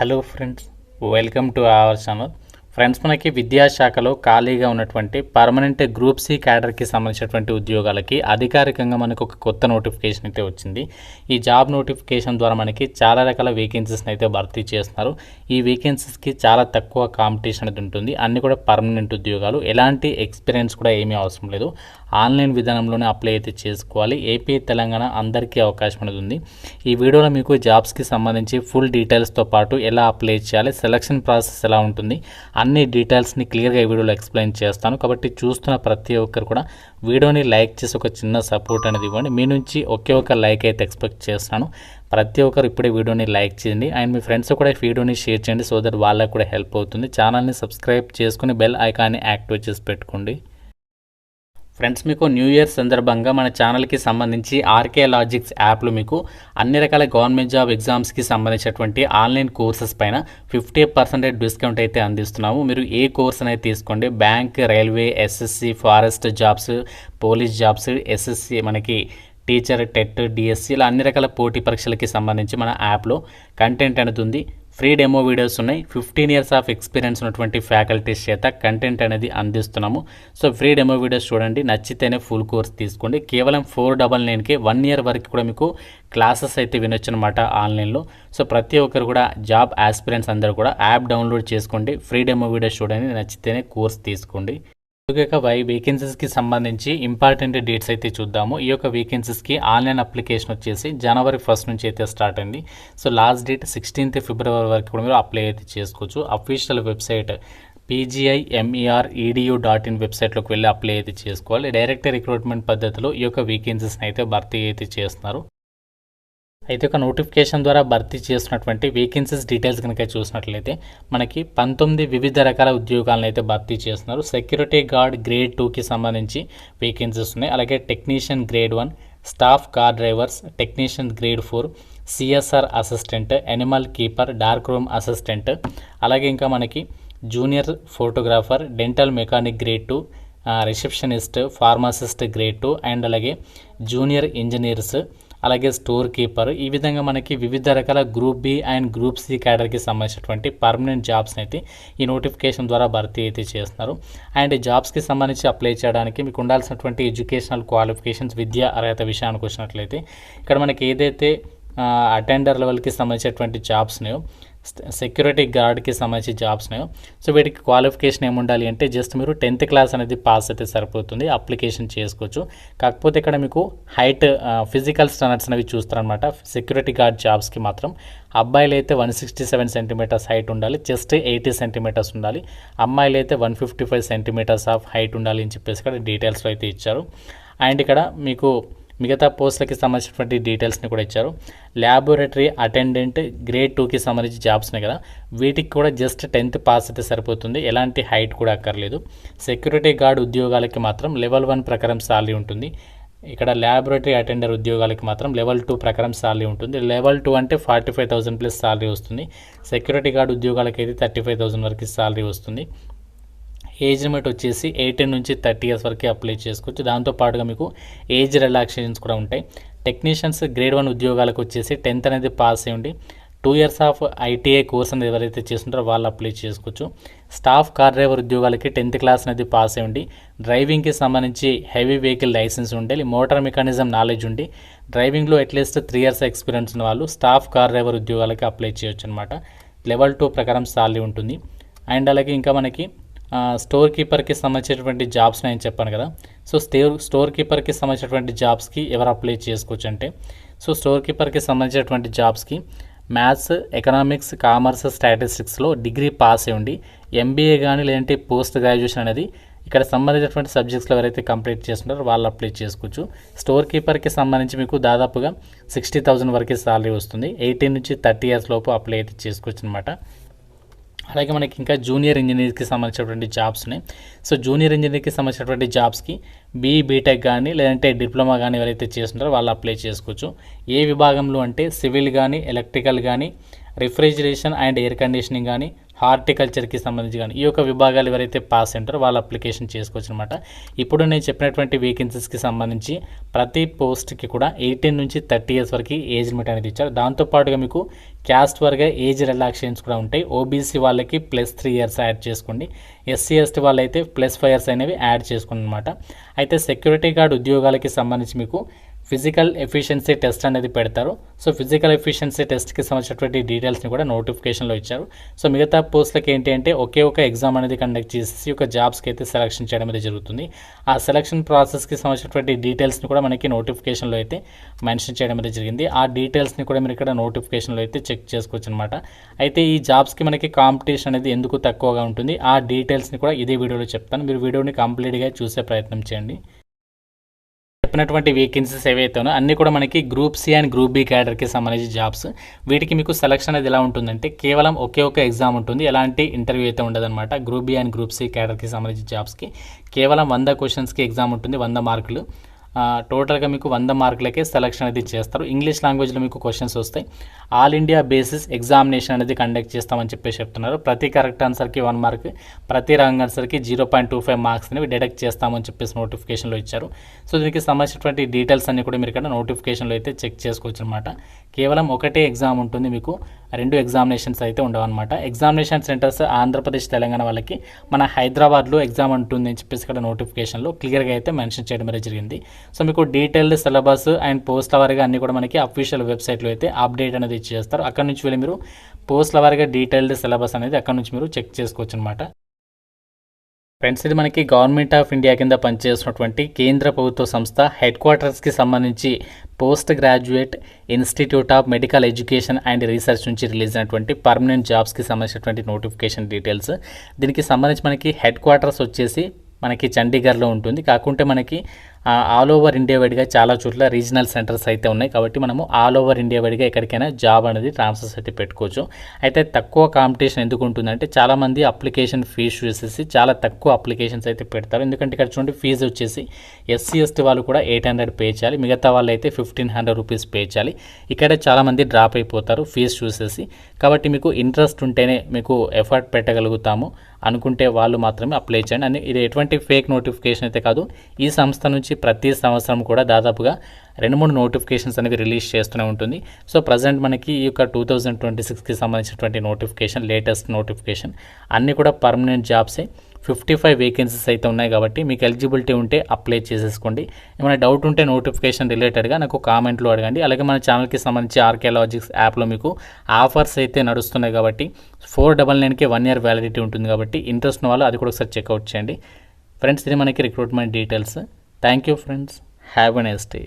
Hello friends, welcome to our channel. Friends, మనకి విద్యాశాఖలో ఖాళీగా ఉన్నటువంటి పర్మనెంట్ గ్రూప్ సి క్యాడర్కి సంబంధించినటువంటి ఉద్యోగాలకి అధికారికంగా మనకు ఒక కొత్త నోటిఫికేషన్ అయితే వచ్చింది. ఈ జాబ్ నోటిఫికేషన్ ద్వారా మనకి చాలా రకాల వేకెన్సీస్ని అయితే భర్తీ చేస్తున్నారు. ఈ వేకెన్సీస్కి చాలా తక్కువ కాంపిటీషన్ అనేది ఉంటుంది. అన్నీ కూడా పర్మనెంట్ ఉద్యోగాలు, ఎలాంటి ఎక్స్పీరియన్స్ కూడా ఏమీ అవసరం లేదు. ఆన్లైన్ విధానంలోనే అప్లై అయితే చేసుకోవాలి. ఏపీ, తెలంగాణ అందరికీ అవకాశం అనేది ఉంది. ఈ వీడియోలో మీకు జాబ్స్కి సంబంధించి ఫుల్ డీటెయిల్స్తో పాటు ఎలా అప్లై చేయాలి, సెలక్షన్ ప్రాసెస్ ఎలా ఉంటుంది, అన్ని డీటెయిల్స్ని క్లియర్గా ఈ వీడియోలో ఎక్స్ప్లెయిన్ చేస్తాను. కాబట్టి చూస్తున్న ప్రతి ఒక్కరు కూడా వీడియోని లైక్ చేసి ఒక చిన్న సపోర్ట్ అనేది ఇవ్వండి. మీ నుంచి ఒకే ఒక లైక్ అయితే ఎక్స్పెక్ట్ చేస్తాను. ప్రతి ఒక్కరు ఇప్పుడే వీడియోని లైక్ చేయండి అండ్ మీ ఫ్రెండ్స్ కూడా వీడియోని షేర్ చేయండి. సో దట్ వాళ్ళకి కూడా హెల్ప్ అవుతుంది. ఛానల్ని సబ్స్క్రైబ్ చేసుకుని బెల్ ఐకాన్ని యాక్టివేట్ చేసి పెట్టుకోండి. ఫ్రెండ్స్, మీకు న్యూ ఇయర్ సందర్భంగా మన ఛానల్కి సంబంధించి ఆర్కే లాజిక్స్ యాప్లో మీకు అన్ని రకాల గవర్నమెంట్ జాబ్ ఎగ్జామ్స్కి సంబంధించినటువంటి ఆన్లైన్ కోర్సెస్ పైన 50% డిస్కౌంట్ అయితే అందిస్తున్నాము. మీరు ఏ కోర్స్ అనేది తీసుకోండి, bank, railway, SSC, forest jobs, police jobs, SSC, మనకి టీచర్, టెట్, డిఎస్సి, ఇలా అన్ని రకాల పోటీ పరీక్షలకి సంబంధించి మన యాప్లో కంటెంట్ అనేది ఉంది. ఫ్రీ డెమో వీడియోస్ ఉన్నాయి. 15 ఇయర్స్ ఆఫ్ ఎక్స్పీరియన్స్ ఉన్నటువంటి ఫ్యాకల్టీస్ చేత కంటెంట్ అనేది అందిస్తున్నాము. సో ఫ్రీ డెమో వీడియోస్ చూడండి, నచ్చితేనే ఫుల్ కోర్స్ తీసుకోండి. కేవలం 499కే 1 ఇయర్ వరకు కూడా మీకు క్లాసెస్ అయితే వినొచ్చు అనమాట ఆన్లైన్లో. సో ప్రతి ఒక్కరు కూడా జాబ్ ఆస్పిరెంట్స్ అందరూ కూడా యాప్ డౌన్లోడ్ చేసుకోండి, ఫ్రీ డెమో వీడియోస్ చూడండి, నచ్చితేనే కోర్స్ తీసుకోండి. వేకెన్సీస్కి సంబంధించి ఇంపార్టెంట్ డేట్స్ అయితే చూద్దాము. ఈ యొక్క వేకెన్సీస్కి ఆన్లైన్ అప్లికేషన్ వచ్చేసి జనవరి 1 నుంచి అయితే స్టార్ట్ అయింది. సో లాస్ట్ డేట్ 16th ఫిబ్రవరి వరకు కూడా మీరు అప్లై అయితే చేసుకోవచ్చు. అఫీషియల్ వెబ్సైట్ pgimer.edu.in వెబ్సైట్లోకి వెళ్ళి అప్లై అయితే చేసుకోవాలి. డైరెక్ట్ రిక్రూట్మెంట్ పద్ధతిలో ఈ యొక్క వేకెన్సీస్ని అయితే భర్తీ అయితే చేస్తున్నారు. అయితే ఒక నోటిఫికేషన్ ద్వారా భర్తీ చేస్తున్నటువంటి వేకెన్సీస్ డీటెయిల్స్ కనుక చూసినట్లయితే మనకి 19 వివిధ రకాల ఉద్యోగాలను అయితే భర్తీ చేస్తున్నారు. సెక్యూరిటీ గార్డ్ గ్రేడ్ 2కి సంబంధించి వేకెన్సీస్ ఉన్నాయి. అలాగే technician grade 1, staff car drivers, technician grade 4, CSR assistant, animal keeper, dark room assistant, అలాగే ఇంకా మనకి junior photographer, dental mechanic grade 2, receptionist, pharmacist grade 2 and అలాగే జూనియర్ ఇంజనీర్స్, అలాగే స్టోర్ కీపర్. ఈ విధంగా మనకి వివిధ రకాల group B and group C క్యాడర్కి సంబంధించినటువంటి పర్మనెంట్ జాబ్స్ని అయితే ఈ నోటిఫికేషన్ ద్వారా భర్తీ అయితే చేస్తున్నారు. అండ్ జాబ్స్కి సంబంధించి అప్లై చేయడానికి మీకు ఉండాల్సినటువంటి ఎడ్యుకేషనల్ క్వాలిఫికేషన్స్, విద్యా అర్హత విషయానికి వచ్చినట్లయితే ఇక్కడ మనకి ఏదైతే అటెండర్ లెవెల్కి సంబంధించినటువంటి జాబ్స్ని, సెక్యూరిటీ గార్డ్కి సంబంధించి జాబ్స్ని, సో వీటికి క్వాలిఫికేషన్ ఏముండాలి అంటే జస్ట్ మీరు 10th క్లాస్ అనేది పాస్ అయితే సరిపోతుంది, అప్లికేషన్ చేసుకోవచ్చు. కాకపోతే ఇక్కడ మీకు హైట్, ఫిజికల్ స్టాండర్డ్స్ అనేవి చూస్తారనమాట. సెక్యూరిటీ గార్డ్ జాబ్స్కి మాత్రం అబ్బాయిలు అయితే 167 సెంటీమీటర్స్ హైట్ ఉండాలి, చెస్ట్ 80 సెంటీమీటర్స్ ఉండాలి, అమ్మాయిలు అయితే 155 సెంటీమీటర్స్ ఆఫ్ హైట్ ఉండాలి అని చెప్పేసి ఇక్కడ డీటెయిల్స్లో అయితే ఇచ్చారు. అండ్ ఇక్కడ మీకు మిగతా పోస్టులకి సంబంధించినటువంటి డీటెయిల్స్ని కూడా ఇచ్చారు. ల్యాబొరేటరీ అటెండెంట్ గ్రేడ్ 2కి సంబంధించి జాబ్స్ని కదా, వీటికి కూడా జస్ట్ 10th పాస్ అయితే సరిపోతుంది, ఎలాంటి హైట్ కూడా అక్కర్లేదు. సెక్యూరిటీ గార్డ్ ఉద్యోగాలకి మాత్రం లెవెల్ 1 ప్రకారం సాలరీ ఉంటుంది. ఇక్కడ ల్యాబొరేటరీ అటెండర్ ఉద్యోగాలకి మాత్రం లెవెల్ 2 ప్రకారం సాలరీ ఉంటుంది. లెవెల్ 2 అంటే 45,000 ప్లస్ సాలరీ వస్తుంది. సెక్యూరిటీ గార్డ్ ఉద్యోగాలకి అయితే 35,000 వరకు సాలరీ వస్తుంది. ఏజ్ లిమిట్ వచ్చేసి 18 నుంచి 30 ఇయర్స్ వరకు అప్లై చేసుకోవచ్చు. దాంతోపాటుగా మీకు ఏజ్ రిలాక్సేషన్స్ కూడా ఉంటాయి. టెక్నీషియన్స్ గ్రేడ్ 1 ఉద్యోగాలకు వచ్చేసి 10th అనేది పాస్ అయ్యండి, 2 ఇయర్స్ ఆఫ్ ఐటీఐ కోర్స్ అనేది ఎవరైతే చేస్తుంటారో వాళ్ళు అప్లై చేసుకోవచ్చు. స్టాఫ్ కార్ డ్రైవర్ ఉద్యోగాలకి 10th క్లాస్ అనేది పాస్ అయ్యండి, డ్రైవింగ్కి సంబంధించి హెవీ వెహికల్ లైసెన్స్ ఉండాలి, మోటార్ మెకానిజం నాలెడ్జ్ ఉండి, డ్రైవింగ్లో అట్లీస్ట్ 3 ఇయర్స్ ఎక్స్పీరియన్స్ ఉన్న వాళ్ళు స్టాఫ్ కార్ డ్రైవర్ ఉద్యోగాలకి అప్లై చేయొచ్చు అనమాట. లెవెల్ 2 ప్రకారం సాలరీ ఉంటుంది. అండ్ అలాగే ఇంకా మనకి స్టోర్ కీపర్కి సంబంధించినటువంటి జాబ్స్ నేను చెప్పాను కదా. సో స్టోర్ కీపర్కి సంబంధించినటువంటి జాబ్స్కి ఎవరు అప్లై చేసుకోవచ్చు అంటే, సో స్టోర్ కీపర్కి సంబంధించినటువంటి జాబ్స్కి మ్యాథ్స్, ఎకనామిక్స్, కామర్స్, స్టాటిస్టిక్స్లో డిగ్రీ పాస్ అయ్యండి, ఎంబీఏ కానీ లేదంటే పోస్ట్ గ్రాడ్యుయేషన్ అనేది ఇక్కడ సంబంధించినటువంటి సబ్జెక్ట్స్లో ఎవరైతే కంప్లీట్ చేస్తున్నారో వాళ్ళు అప్లై చేసుకోవచ్చు. స్టోర్ కీపర్కి సంబంధించి మీకు దాదాపుగా 60,000 వరకు సాలరీ వస్తుంది. 18 నుంచి 30 ఇయర్స్ లోపు అప్లై అయితే చేసుకోవచ్చు అనమాట. అలాగే మనకి ఇంకా జూనియర్ ఇంజనీర్కి సంబంధించినటువంటి జాబ్స్ ఉన్నాయి. సో జూనియర్ ఇంజనీర్కి సంబంధించినటువంటి జాబ్స్కి బీటెక్ కానీ లేదంటే డిప్లొమా కానీ ఎవరైతే చేస్తుంటారో వాళ్ళు అప్లై చేసుకోవచ్చు. ఏ విభాగంలో అంటే సివిల్ కానీ, ఎలక్ట్రికల్ కానీ, రిఫ్రిజిరేషన్ అండ్ ఎయిర్ కండిషనింగ్ కానీ, హార్టికల్చర్కి సంబంధించి కానీ ఈ యొక్క విభాగాలు ఎవరైతే పాస్ ఉంటారో వాళ్ళు అప్లికేషన్ చేసుకోవచ్చు అనమాట. ఇప్పుడు నేను చెప్పినటువంటి వేకెన్సీస్కి సంబంధించి ప్రతి పోస్ట్కి కూడా 18 నుంచి 30 ఇయర్స్ వరకు ఏజ్ లిమిట్ అనేది ఇచ్చారు. దాంతోపాటుగా మీకు క్యాస్ట్ వర్గా ఏజ్ రిలాక్సేషన్స్ కూడా ఉంటాయి. ఓబీసీ వాళ్ళకి +3 ఇయర్స్ యాడ్ చేసుకోండి, ఎస్సీ ఎస్టీ వాళ్ళైతే +5 ఇయర్స్ అనేవి యాడ్ చేసుకోండి అనమాట. అయితే సెక్యూరిటీ గార్డ్ ఉద్యోగాలకి సంబంధించి మీకు ఫిజికల్ ఎఫిషియన్సీ టెస్ట్ అనేది పెడతారు. సో ఫిజికల్ ఎఫిషియన్సీ టెస్ట్కి సంబంధించినటువంటి డీటెయిల్స్ని కూడా నోటిఫికేషన్లో ఇచ్చారు. సో మిగతా పోస్టులకి ఏంటి అంటే ఒకే ఒక ఎగ్జామ్ అనేది కండక్ట్ చేసి ఒక జాబ్స్కి అయితే సెలక్షన్ చేయడం అనేది జరుగుతుంది. ఆ సెలక్షన్ ప్రాసెస్కి సంబంధించినటువంటి డీటెయిల్స్ని కూడా మనకి నోటిఫికేషన్లో అయితే మెన్షన్ చేయడం అనేది జరిగింది. ఆ డీటెయిల్స్ని కూడా మీరు ఇక్కడ నోటిఫికేషన్లో అయితే చెక్ చేసుకోవచ్చు అనమాట. అయితే ఈ జాబ్స్కి మనకి కాంపిటీషన్ అనేది ఎందుకు తక్కువగా ఉంటుంది, ఆ డీటెయిల్స్ని కూడా ఇదే వీడియోలో చెప్తాను. మీరు వీడియోని కంప్లీట్గా చూసే ప్రయత్నం చేయండి. చెప్పినటువంటి వేకెన్సీస్ ఏవైతేనో అన్నీ కూడా మనకి group C and group B క్యాడర్కి సంబంధించి జాబ్స్. వీటికి మీకు సెలక్షన్ అనేది ఎలా ఉంటుందంటే కేవలం ఒకే ఒక ఎగ్జామ్ ఉంటుంది, ఎలాంటి ఇంటర్వ్యూ అయితే ఉండదన్నమాట. Group B and group C క్యాడర్కి సంబంధించి జాబ్స్కి కేవలం 100 క్వశ్చన్స్కి ఎగ్జామ్ ఉంటుంది, 100 మార్కులు. టోటల్గా మీకు 100 మార్కులకే సెలక్షన్ అనేది చేస్తారు. ఇంగ్లీష్ లాంగ్వేజ్లో మీకు క్వశ్చన్స్ వస్తాయి. ఆల్ ఇండియా బేసిస్ ఎగ్జామినేషన్ అనేది కండక్ట్ చేస్తామని చెప్పేసి చెప్తున్నారు. ప్రతి కరెక్ట్ ఆన్సర్కి 1 మార్క్, ప్రతి రాంగ్ ఆన్సర్కి 0.25 మార్క్స్ అనేవి డిడక్ట్ చేస్తామని చెప్పేసి నోటిఫికేషన్లో ఇచ్చారు. సో దీనికి సంబంధించినటువంటి డీటెయిల్స్ అన్ని కూడా మీరు ఇక్కడ నోటిఫికేషన్లో అయితే చెక్ చేసుకోవచ్చు అనమాట. కేవలం ఒకటే ఎగ్జామ్ ఉంటుంది, మీకు 2 ఎగ్జామినేషన్స్ అయితే ఉండవన్నమాట. ఎగ్జామినేషన్ సెంటర్స్ ఆంధ్రప్రదేశ్ తెలంగాణ వాళ్ళకి మన హైదరాబాద్లో ఎగ్జామ్ ఉంటుంది అని చెప్పేసి ఇక్కడ నోటిఫికేషన్లో క్లియర్గా అయితే మెన్షన్ చేయడం అనేది జరిగింది. సో మీకు డీటెయిల్డ్ సిలబస్ అండ్ పోస్ట్ల వారీగా అన్ని కూడా మనకి అఫీషియల్ వెబ్సైట్లో అయితే అప్డేట్ అనేది ఇచ్చేస్తారు. అక్కడ నుంచి వెళ్ళి మీరు పోస్ట్ల వారీగా డీటెయిల్డ్ సిలబస్ అనేది అక్కడ నుంచి మీరు చెక్ చేసుకోవచ్చు అనమాట. ఫ్రెండ్స్, ఇది మనకి గవర్నమెంట్ ఆఫ్ ఇండియా కింద పనిచేస్తున్నటువంటి కేంద్ర ప్రభుత్వ సంస్థ హెడ్ క్వార్టర్స్కి సంబంధించి post graduate institute of medical education and research నుంచి రిలీజ్ అయినటువంటి పర్మనెంట్ జాబ్స్కి సంబంధించినటువంటి నోటిఫికేషన్ డీటెయిల్స్. దీనికి సంబంధించి మనకి హెడ్ క్వార్టర్స్ వచ్చేసి మనకి చండీగఢ్లో ఉంటుంది. కాకుంటే మనకి ఆల్ ఓవర్ ఇండియా వైడ్గా చాలా చోట్ల రీజనల్ సెంటర్స్ అయితే ఉన్నాయి. కాబట్టి మనము ఆల్ ఓవర్ ఇండియా వైడ్గా ఎక్కడికైనా జాబ్ అనేది ట్రాన్స్ఫర్స్ అయితే పెట్టుకోవచ్చు. అయితే తక్కువ కాంపిటీషన్ ఎందుకు ఉంటుందంటే చాలామంది అప్లికేషన్ ఫీజు చూసేసి చాలా తక్కువ అప్లికేషన్స్ అయితే పెడతారు. ఎందుకంటే ఇక్కడ చూడండి ఫీజు వచ్చేసి ఎస్సీ ఎస్టీ వాళ్ళు కూడా 800 పే చేయాలి, మిగతా వాళ్ళు అయితే 1500 రూపీస్ పే చేయాలి. ఇక్కడ చాలామంది డ్రాప్ అయిపోతారు ఫీజు చూసేసి. కాబట్టి మీకు ఇంట్రెస్ట్ ఉంటేనే మీకు ఎఫర్ట్ పెట్టగలుగుతాము అనుకుంటే వాళ్ళు మాత్రమే అప్లై చేయండి. అని ఇది ఎటువంటి ఫేక్ నోటిఫికేషన్ అయితే కాదు. ఈ సంస్థ నుంచి ప్రతి సంవత్సరం కూడా దాదాపుగా 2-3 నోటిఫికేషన్స్ అనేవి రిలీజ్ చేస్తూనే ఉంటుంది. సో ప్రజెంట్ మనకి ఈ యొక్క 2026కి సంబంధించినటువంటి నోటిఫికేషన్, లేటెస్ట్ నోటిఫికేషన్ అన్నీ కూడా పర్మనెంట్ జాబ్సే. 55 వేకెన్సీస్ అయితే ఉన్నాయి. కాబట్టి మీకు ఎలిజిబిలిటీ ఉంటే అప్లై చేసేసుకోండి. ఏమైనా డౌట్ ఉంటే నోటిఫికేషన్ రిలేటెడ్గా నాకు కామెంట్లో అడగండి. అలాగే మన ఛానల్కి సంబంధించి ఆర్కే లాజిక్స్ యాప్లో మీకు ఆఫర్స్ అయితే నడుస్తున్నాయి. కాబట్టి 499కి 1 ఇయర్ వ్యాలిడిటీ ఉంటుంది. కాబట్టి ఇంట్రెస్ట్ ఉన్న వాళ్ళు అది కూడా ఒకసారి చెక్అవుట్ చేయండి. ఫ్రెండ్స్, ఇది మనకి recruitment details. Thank you friends, have a nice day.